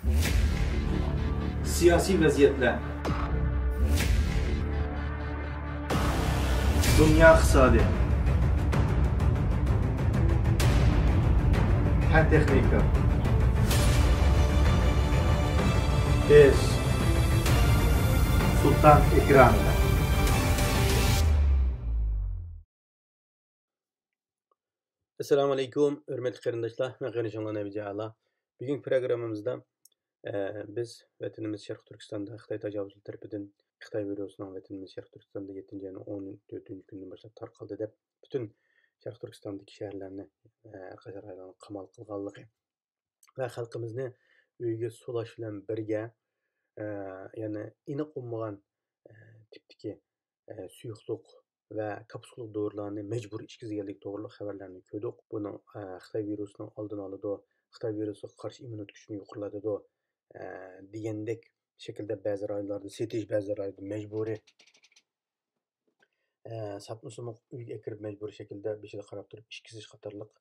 Siyasi vaziyetler, dünya iqtisadi, fan texnika, biz Sultan ekranında. Assalamu alaikum, hürmetli qarindoshlar. Men G'anishonlar Nabijala. Bugungi programmamizda biz vatanimiz Sharq Turkistonda Xitoy tajovuzchilari tarafidan Xitoy virusining vatanimiz Sharq Turkistonda 7-ayning 14-kundan boshlab tarqaldi deb butun Sharq Turkistondagi shaharlarni qator rayonlarni qamal qilganligi va xalqimizni uyga sulash bilan birga yana aniq bo'lmagan tipdagi suyuqlik va kapsulali dorilarni majbur ichkizganlik to'g'riliq xabarlarni ko'rdik. Buning Xitoy virusining oldini oladi, Xitoy virusiga qarshi immunitet kuchini yuqoriladi degandek shaklda ba'zi rayonlarda setish, ba'zi rayonlarda majburiy satmasimi uyga kirib majburiy shaklda beshida qarab turib ishkizish qatorliq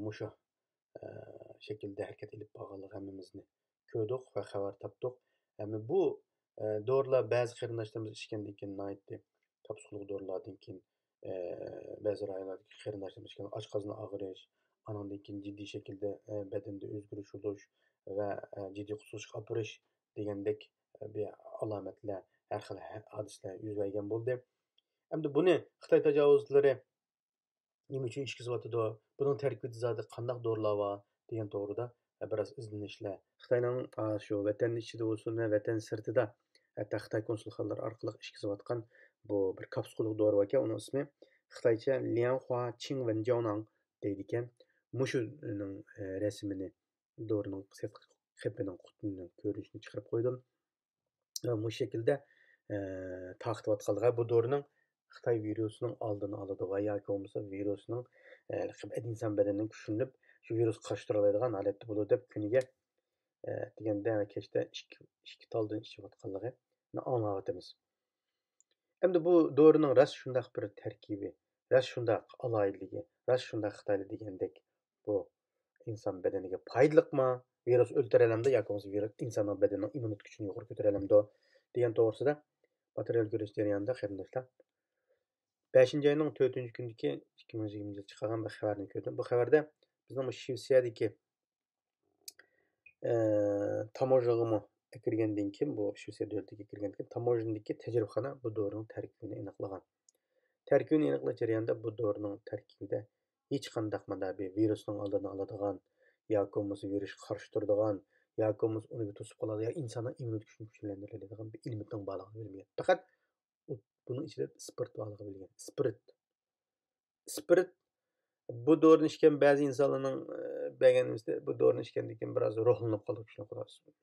mushu shaklda harakat ilib borganligi hammamizni ko'rdik va xabar topdik. Bu dorilar ba'zi qarindoshlarimiz ichgandan keyin aytdi. Kapsulali dorilardan keyin ba'zi rayonlardagi qarindoshlarimiz ichgan oshqozon og'rish, anandan keyin jiddiy shaklda badanda o'zgarish bo'lish va jiddiy qusilishga olib borish degandek bir alomatlar, har xil hodisalar yuz bergan bo'ldi. Endi buni Xitoy tajovuzchilari nima uchun ishkizyotidi, buning tarkibida zodi qanday dorilar bor degan to'g'rida biroz izlanishlar. Xitoyning shu vatan ichida bo'lsin va vatan sirtida hatto Xitoy konsulxonalari orqali ishkizyotgan bu bir kapsulali dori ekan, uning ismi Xitoycha Lianhua Qingwenjiaonang deydi ekan. Mushuning rasmini dorining qepining qutini ko'rinishini chiqarib qo'ydim. Bu shaklda taqtiyotganlar bu dorining Xitoy virusining oldini oladi va yoki bo'lmasa virusning inson badanining kuchlanib shu virus qarshi turadigan holatda bo'ladi deb kuniga deganda kechda ikki taldan ichayotganligi anglayotimiz. Endi bu dorining rost shundoq bir tarkibi, rost shundoq aloyidligi, rost shundoq Xitoyli degandek bu inson badaniga foydalikmi, virus o'ltiralamdi yoki bo'lmasa virus insonning badanining immunitet kuchini yuqori ko'taralamdi degan to'g'risida material ko'rish jarayonida qarindoshlar 5-ayning 4-kundagi 2020 yil chiqqan bir xabarni ko'rdim. Bu xabarda bizning Shvetsiyadagi tamojaga kirgandan keyin bu Shvetsiya davlatiga kirgandan keyin tamojdagi tajribaxona bu dorining tarkibini aniqlagan. Tarkibini aniqlash jarayonida bu dorining tarkibida hech qanday bir virusning oldini oladigan yoki bo'lmasa virusga qarshi turadigan yoki bo'lmasa uni to'sib qoladi yoki insonning immunitet kuchini kuchlantiradigan bir elementning borligini bilmagan. Faqat buning ichida spirt borligini bilgan. Spirt bu dorini ichgan ba'zi insonlarning berganimizda bu dorini ichgandan keyin biroz ruhlanib qoladi,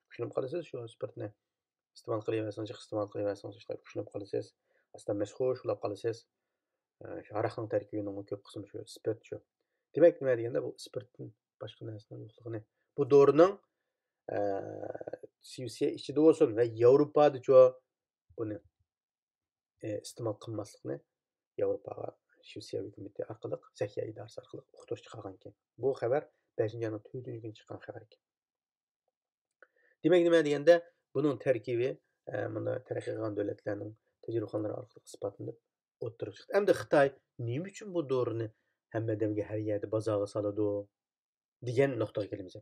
kuchlanib qolasiz, shu spirtni iste'mol qilaversangiz, kuchlanib qolasiz, aslan mashhur bo'lib qolasiz. Shu aroqning tarkibining ko'p qismi shu spirt shu. Demak, nima deganda bu spirtning boshqa narsaning yo'qligini, bu dorining Shvetsiya ichida bo'lsin va Yevropada buni iste'mol qilmaslikni Yevropaga Shvetsiya hukumati orqali, Saxiya idorasi orqali uqtirish chiqargan ekan. Bu xabar 5-ayning 4-kuni chiqqan xabar ekan. Demak, nima deganda buning tarkibi mana taraqqiy qilgan davlatlarning tajribaxonalari orqali isbotlanib o'ttirib chiqdi. Endi Xitoy nima uchun bu dorini hamma damga har yerda bozorga soladi degan nuqtaga kelamiz.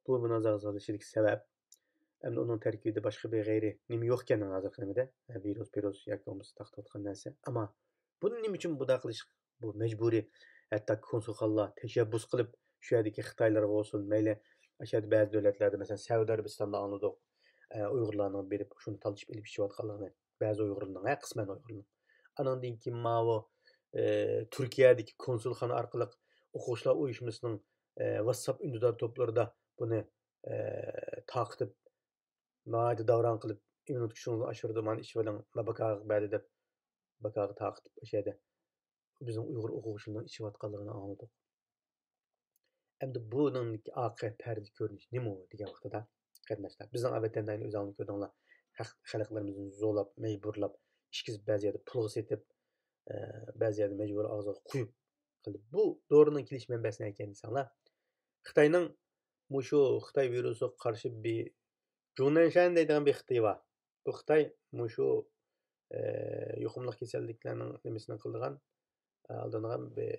Bu munozara solishidagi sabab endi uning tarkibida boshqa bir g'ayri nima yo'q ekan hozir nimada virus yoki bo'lmasa taqtiyotgan narsa. Ammo buni nima uchun buday qilish bu majburiy, hatto konsulxonalar tashabbus qilib shu yerdagi Xitoylarga bo'lsin, mayli o'sha ba'zi davlatlarda masalan Saudiya Arabistonda anladik Uyg'urlarning berib shuni talishib ilib ichayotganligini, ba'zi Uyg'urlarning, qisman Uyg'urlarning. Anandan keyin mavo Turkiyadagi konsulxona orqali o'quvchilar uyushmasining WhatsApp undidor to'plarida buni taqib nayda davron qilib immunitet kuchini oshirdi, mana ish bilan mabakaga badi deb bakaga taqib o'sha yerda bizning Uyg'ur o'quvchilarning ichayotganligini angladik. Endi buning oqibat parda ko'rinish nima degan vaqtida qarindoshlar bizning vatandaşlar o'zingizlar ko'rdinglar, xalqlarimizni zo'lab, majburlab, ishkizib ba'zi yerda pulga setib, ba'zi yerda majbur og'ziga quyib qilib. Bu dorining kelish manbasi ekan desanglar, Xitoyning Muşu Xitay virusu qarşı bir Junanshan deydigan bir Xitay var. Bu Xitay muşu yuqumli kasalliklarning nimasini qildigan, aldingan bir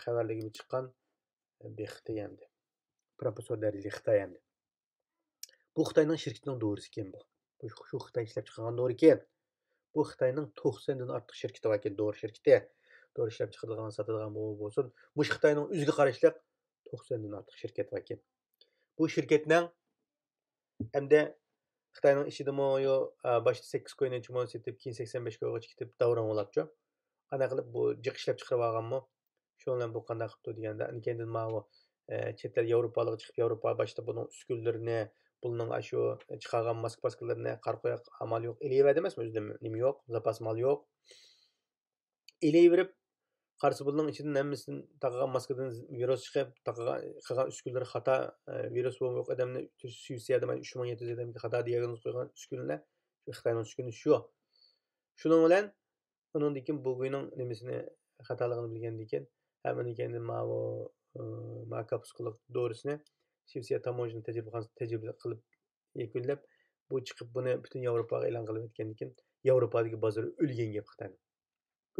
xabarligi chiqqan bir Xitay endi. Professor darajali Xitay endi. Bu Xitayning şirketining doğrusu ekan bu. Şu Xitay ishlab chiqargan doğru ekan. Bu Xitayning 90 dan ortiq şirketi var ekan, doğru şirketi. Doğru ishlab chiqaradigan, sotadigan bo'lsin. Mush Xitayning o'ziga qarashli 90 dan ortiq şirket var ekan. Bu şirketning hamda Xitayning ishidami yo boshda 8 ko'ynanchi mol setib, keyin 85 ko'ygacha ketib davron bo'ladi. Ana qilib bu jiq ishlab chiqarib olganmi? Shu bilan bu qanday qilibdi deganda, keyin mana chet el Yevropaga chiqib, Yevropa boshda buning uskunlarini, buning shu chiqargan mask-paskalarini qarqoyoq amal yo'q, eleyverdi emasmi o'zida nima yo'q, zapas mal yo'q. Eleyverib qarshi buning ichidan hammasini taqagan maskadan virus chiqib, taqagan qilgan uskunlari xato virus bo'lib yo'q odamni suitsiyada 3700 odamga xato diagnoz qo'ygan uskunlar, shu Xitoyning uskuni shu. Shuning bilan undan keyin bu guyning nimasini xatoligini bilgandan keyin hammadan keyin ma kapsulik dorisini Şivsiya Tamojna tecrübe qilib yakunlab, bu chiqib buni butun Yevropaga e'lon qilib o'tgandan keyin Yevropadagi bozor o'lgan gap Xitoy.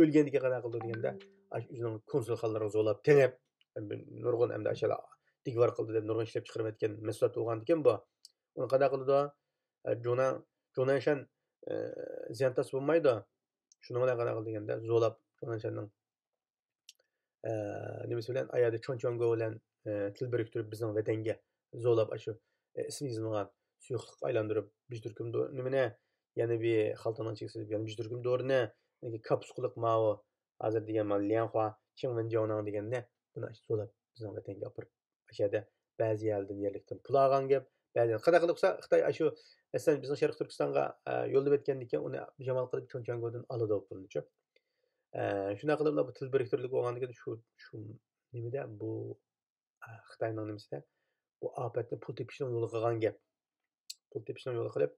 O'lgandiki qanaqa qildi deganda, o'zining konsulxonalariga zo'lab tengib, nurg'un hamda ashalar digvar qildi deb nurg'un ishlab chiqarib aytgan mahsulot bo'lgan ekan bu. Uni qanaqa qildi? Jonanshan ziyantas bo'lmaydi. Shuni bilan qanaqa qildi deganda, zo'lab Jonanshanning nimasi bilan ayada Chonchongo bilan til biriktirib bizning vatanga zo'lab shu ismingizga suyuqlik aylantirib, bijturkum nimani yana bir xaltaning cheksib, yana bijturkum dorini kapsulik mao hozir degan mana Lianhua, Qingwenjiaonang deganda buni zo'lab bizning vatanga olib ashada ba'zi yerlardan yerlikdan pul olgan gap, ba'zi qanaqa qilib Xitoy shu masalan bizning Sharq Turkistonga yo'llab o'tgandan keyin uni jamal qilib Chonchongodan oladi pulni-chi. Shuna qilib bu til biriktirilib bo'lgandan keyin shu nimada bu Xitoyning nimasida bu ofatni pul tepishning yo'li qilgan gap. Pul tepishning yo'li qilib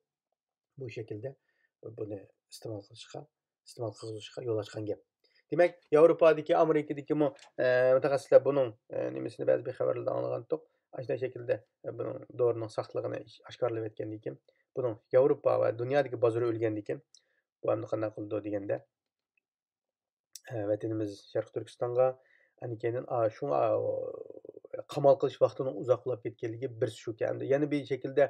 bu shaklda buni iste'mol qilishga yo'l ochgan gap. Demak, Yevropadagi, Amerikadagi mutaxassislar buning nimasini ba'zi bir xabarlarda anglagandik. Ashunday shaklda buning dorining saqligini oshkorlab aytgandan keyin, buning Yevropa va dunyodagi bozori o'lgandan keyin bu hamda qanday qildi deganda vatanimiz Sharq Turkistonga keyin shu qamal qilish vaqtining uzoqlab ketganligi bir shuki. Hamda yana bir shaklda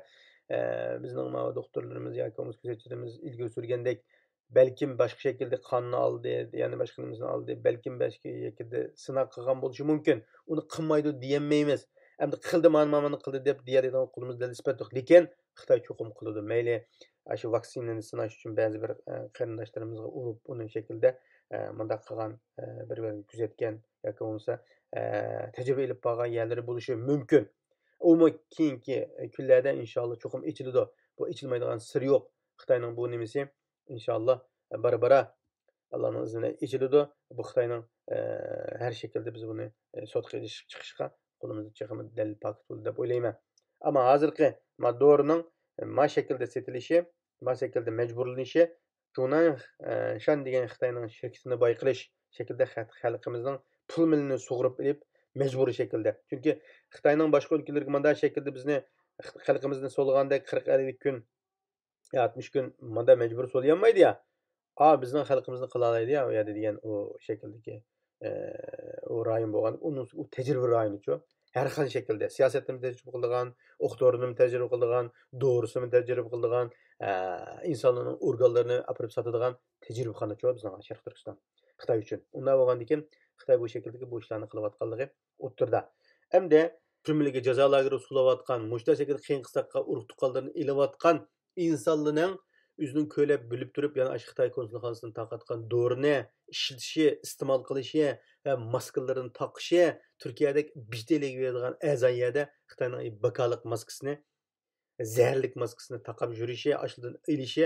bizning doktorlarimiz yoki kuzatuvchilarimiz ilgari surgandek balkim boshqa shaklda qonni oldi, yana boshqa nimasini oldi, balkim boshqa shaklda sinov qilgan bo'lishi mumkin. Uni qilmaydi deyamaymiz. Hamda qildi, mana qildi deb deyadigan qo'limizda isbot yo'q. Lekin Xitoy cho'qim qiladi. Mayli shu vaksinani sinash uchun ba'zi bir qarindoshlarimizga urib uni shaklda bunda qilgan bir kuzatgan yoki bo'lmasa tajriba ilib qolgan yerlari bo'lishi mumkin. Umi keyingi kunlarda inshaalloh cho'qim ichiladi. Bu ichilmaydigan sir yo'q. Xitoyning bu nimasi inshaalloh bara Allohning izniyle ichiladi. Bu Xitoyning her şekilde biz bunu sotqa chiqishga qo'limizda chiqimi dalil paket bo'ldi deb o'ylayman. Ammo hozirgi dorining ma shaklda setilishi, ma shaklda majburlanishi Junanshan degan Xitoyning shirkatini boy qilish shaklda xalqimizning pul milini sug'urib olib majburiy shaklda. Chunki Xitoyning boshqa ülkelerga bunday shaklda bizni xalqimizni so'lganda 40-50 kun, 60 kun bunda majbur so'layolmaydi ya. Bizning xalqimizni qila oladi ya, u yerda degan o shakldagi u rayon bo'lgan, u tajriba rayoni-ku. Har xil shaklda siyosatni tajriba qilgan, o'qitorini tajriba qilgan, doğrusini tajriba qilgan, insonlarning organlarini olib sotadigan tajribaxona-ku bizning Sharq Turkiston Xitoy uchun. Unday bo'lgandan keyin Xitoy bu shakldagi bu ishlarni qilayotganligi o'ttirda. Hamda jumlaga jazolarga sulayotgan, mushta shaklda qiyin qisaqqa urug' tuqqanlarni ilayotgan insonlarning o'zining ko'lab bilib turib, yana Xitoy konsulxonasidan taqatgan dorini ishlatishi, iste'mol qilishi va maskalarini taqishi Turkiyadagi bijteliga beradigan azayada Xitoyning bakaliq maskasini, zaharlik maskasini taqab yurishi, ashlidan ilishi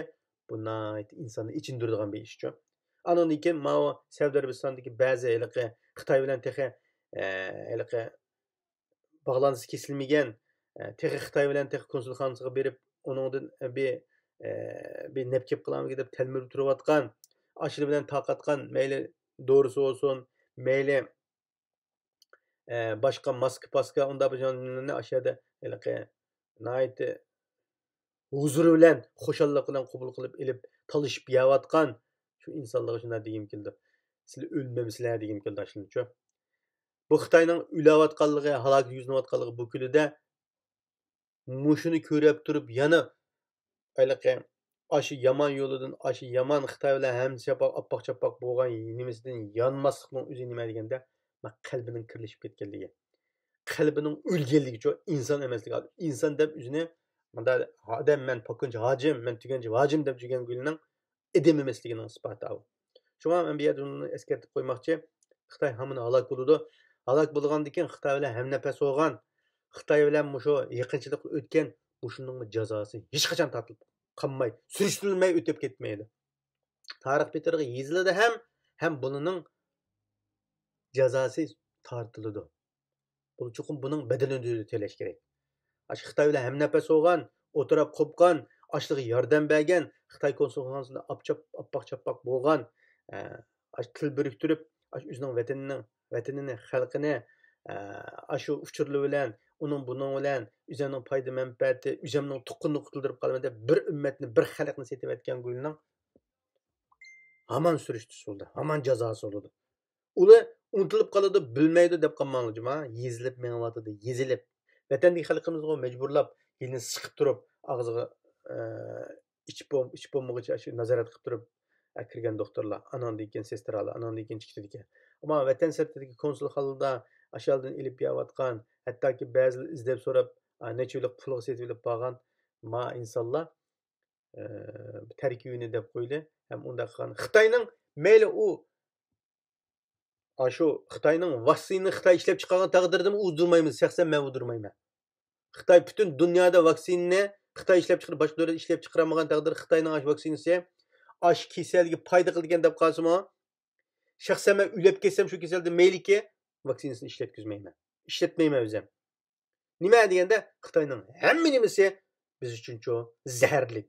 bunday insonni ichindiradigan bir ishchi. Andan keyin Saudiya Arabistondagi ba'zi Xitoy bilan texi bağlantısı kesilmegen, texi Xitoy bilan texi konsulxonasiga berib, onundan bir nepkep qılamı gidip telmirib turayotgan, aşırı bilen taqatgan, meyli doğrusu olsun, meyli Başka maska paska onda bir canlı aşağıda nayeti huzuru bilen, xoşallık bilen qabul qilib elib talışıp yeyatgan şu insonlarga shunday degim keldi. Sizlar o'lmamsizlar degim keldi ashuncha. Bu Xitoyning o'layotganligi, halok yuzinayotganligi bu kunida mushuni ko'rib turib yana aşı yaman yo'lidan, aşı yaman Xitoy bilan hamchapaq, appoq-chapoq bo'lgan nimasidan yonmaslikning o'zi nima deganda, qalbining kirlashib ketganligi. Qalbining o'lganligicha inson emasligi. Inson deb o'zini manda odam men pokunchi hojim, men tuganchi hojim deb жүрген gulning edim emasligining isboti bu. Shunga men bu yerda uni eskartib qo'ymoqchi, Xitoy hamini halok bo'ladi. Halok bo'lgandan keyin Xitoy bilan hamnafas bo'lgan, Xitoy bilan mushu yaqinchilik o'tgan bu shunning jazosi hech qachon tortilib qolmay, surishtirilmay o'tib ketmaydi. Tarix betlariga yoziladi ham buning jazosi tortiladi. Bu chuqur buning bedelini to'lash kerak. Xitoy bilan hamnafas bo'lgan, o'tirib qopgan, ashliga yordam bergan, Xitoy konsulxonasida appoq-chapoq bo'lgan, til biriktirib, o'zining vatanini, xalqini, shu uchurlar bilan, buning bilan o'zining foyda manfaati, o'zining tuqqunni qutuldirib qolmada bir ummatni, bir xalqni setib etgan gulning hamon surishtish bo'ldi, hamon jazosi bo'ldi. Ular unutilib qoladi, bilmaydi deb qolmanglar, yezilib mengatadi, yezilib. Vatandagi xalqimizga majburlab, yelini siqib turib, og'ziga ichib bo'lmaguncha shu nazorat qilib turib kirgan doktorlar, anandan keyin sestralar, anandan keyin chiqdi. Ammo vatan sirtidagi konsulxonada ashaldan ilib yeyotgan, hattoki ba'zilar izlab so'rab, necha yillik pulga setib olib bo'lgan insonlar tarkibini deb qo'ydi. Ham unda qilgan Xitoyning mayli u shu Xitoyning vaksinini Xitoy ishlab chiqargan taqdirda uzdurmaymiz, shaxsan men uzdurmayman. Xitoy butun dunyoda vaksinni Xitoy ishlab chiqarib, boshqa davlat ishlab chiqarmagan taqdirda Xitoyning vaksinasi kasalga foyda qilgan deb qolsam, shaxsan men o'lib ketsam shu kasalda mayliki vaksinasini ishlatkizmayman. Ishlatmayman o'zim. Nima deganda Xitoyning hamma nimasi biz uchun zaharli.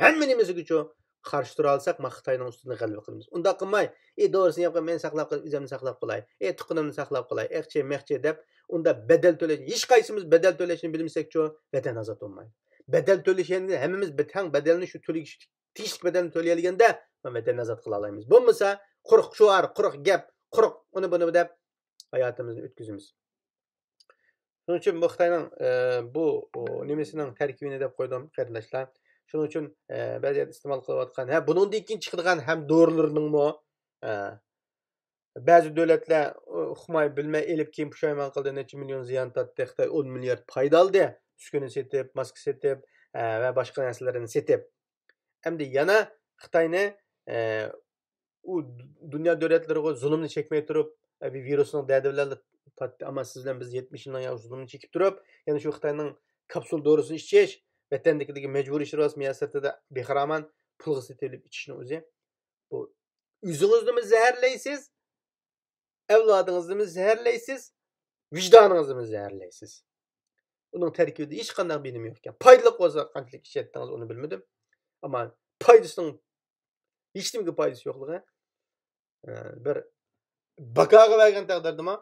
Hamma nimasi uchun qarshi tura olsak, Xitoyning ustidan g'alaba qilamiz. Unda qilmay, doğrusini yapqan men saqlab qolay, o'zimni saqlab qolay, tuqqunimni saqlab qolay, mexchi deb unda bedel to'lash, hech qaysimiz bedel to'lashni bilmasak-ku, vatan ozod bo'lmaydi. Bedel to'lashni hammamiz bitang bedelni shu to'lash tishlik bedelni to'layolganda vatan ozod qila olamiz. Bo'lmasa, quruq shuar, quruq gap, quruq uni buni deb hayotimizni o'tkazamiz. Shuning uchun bu Xitoyning bu nimasining tarkibini deb qo'ydim qarindoshlar. Shuning uchun ba'zida iste'mol qilayotgan, buningdan keyin chiqadigan ham dorilarningmi ba'zi davlatlar uqmay bilmay elib keyin pushaymon qildi, necha million ziyon tortdi, Xitoy 10 milliard foyda oldi, uskuni setib, maska setib va boshqa narsalarni setib. Endi yana Xitoyni u dunyo davlatlariga zulmni chekmay turib, bir virusning dadivlarni tortdi, ammo siz bilan biz 70 yildan zulmni chekib turib, yana shu Xitoyning kapsul dorisini ichish, vatandagi majburiy ishtiroq miyasatida bexaraman pulga setib ichishni o'zi bu o'zingizni zaharlaysiz, avlodingizni zaharlaysiz, vicdoningizni zaharlaysiz. Uning tarkibida hech qanday bilim yo'q ekan. Foydali bo'lsa qanchalik ishlatdingiz uni bilmadim. Ammo foydasining hech nimaga foydasi yo'qligi bir baqaga bergan taqdirdami?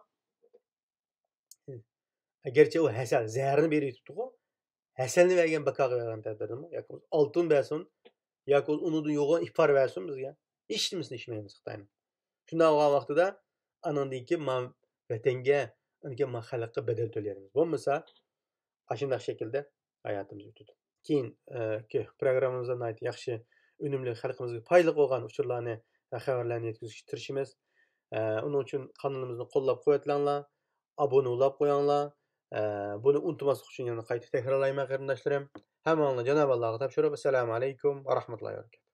Agarchi u hasal zaharni berib turibdi-ku, hasalni bergan baqaga bergan taqdirdami? Yoki oltin bersin, yoki unidan yo'g'on ifar bersin bizga. Hech nimasini ishmaymiz Xitoyning. Shunday bo'lgan vaqtida anandan keyin men vatanga, men xalqqa bedel to'laymiz. Bo'lmasa, ashunday shaklda hayotimiz o'tadi. Keyingi programmamizda yaxshi, unumli xalqimizga foydali bo'lgan uchurlarni va xabarlarni yetkazishga tirishamiz. Uning uchun kanalimizni qo'llab-quvvatlanglar, abone bo'lib qo'yinglar. Buni unutmaslik uchun yana qayta takrorlayman qarindoshlarim. Hammanglarga Janob Allohga topshirib, assalomu alaykum va rahmatullohi va barakatuh.